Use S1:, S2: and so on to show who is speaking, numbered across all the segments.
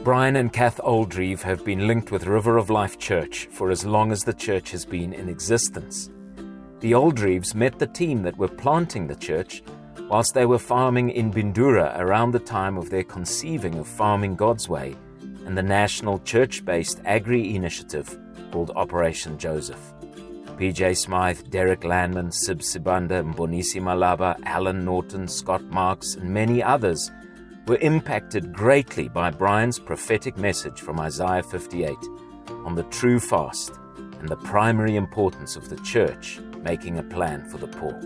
S1: Brian and Cath Oldrieve have been linked with River of Life Church for as long as the church has been in existence. The Oldrieves met the team that were planting the church whilst they were farming in Bindura around the time of their conceiving of Farming God's Way and the national church-based agri-initiative called Operation Joseph. PJ Smythe, Derek Landman, Sib Sibanda, Mbonisi Malaba, Alan Norton, Scott Marks, and many others were impacted greatly by Brian's prophetic message from Isaiah 58 on the true fast and the primary importance of the church making a plan for the poor.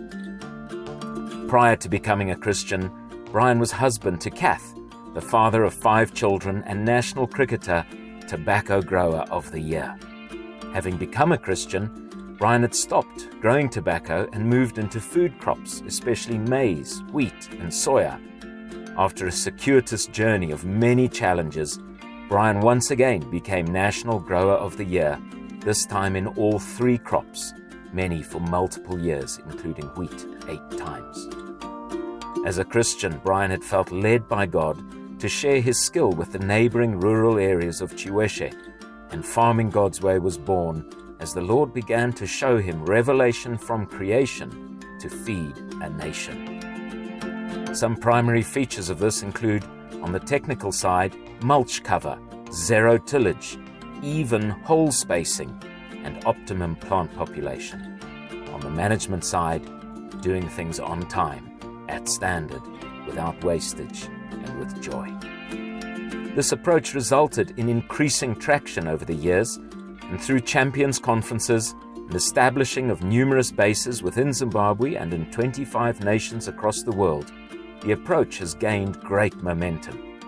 S1: Prior to becoming a Christian, Brian was husband to Cath, the father of 5 children and national cricketer Tobacco Grower of the Year. Having become a Christian, Brian had stopped growing tobacco and moved into food crops, especially maize, wheat, and soya. After a circuitous journey of many challenges, Brian once again became National Grower of the Year, this time in all 3 crops, many for multiple years, including wheat 8 times. As a Christian, Brian had felt led by God to share his skill with the neighboring rural areas of Chiweshe, and Farming God's Way was born as the Lord began to show him revelation from creation to feed a nation. Some primary features of this include, on the technical side, mulch cover, zero tillage, even hole spacing, and optimum plant population. On the management side, doing things on time, at standard, without wastage, and with joy. This approach resulted in increasing traction over the years, and through champions conferences and establishing of numerous bases within Zimbabwe and in 25 nations across the world, the approach has gained great momentum.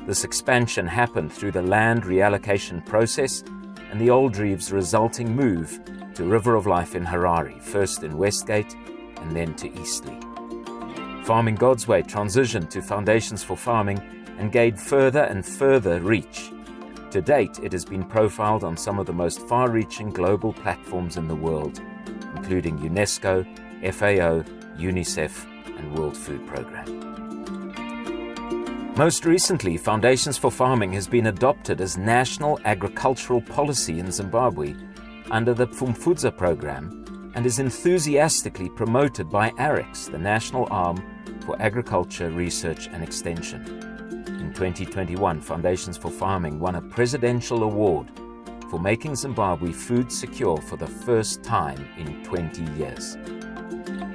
S1: This expansion happened through the land reallocation process and the Oldrieve's resulting move to River of Life in Harare, first in Westgate and then to Eastleigh. Farming God's Way transitioned to Foundations for Farming and gained further and further reach. To date, it has been profiled on some of the most far-reaching global platforms in the world, including UNESCO, FAO, UNICEF, and World Food Programme. Most recently, Foundations for Farming has been adopted as national agricultural policy in Zimbabwe under the Pfumfudza program and is enthusiastically promoted by ARIX, the national arm for agriculture, research and extension. In 2021, Foundations for Farming won a presidential award for making Zimbabwe food secure for the first time in 20 years.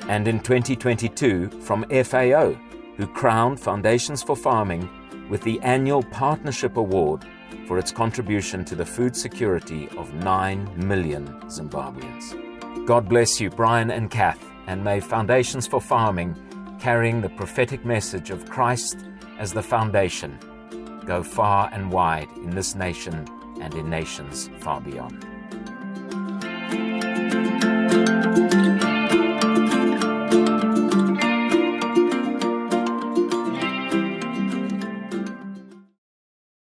S1: And in 2022, from FAO, who crowned Foundations for Farming with the annual Partnership Award for its contribution to the food security of 9 million Zimbabweans. God bless you, Brian and Cath, and may Foundations for Farming, carrying the prophetic message of Christ as the foundation, go far and wide in this nation and in nations far beyond.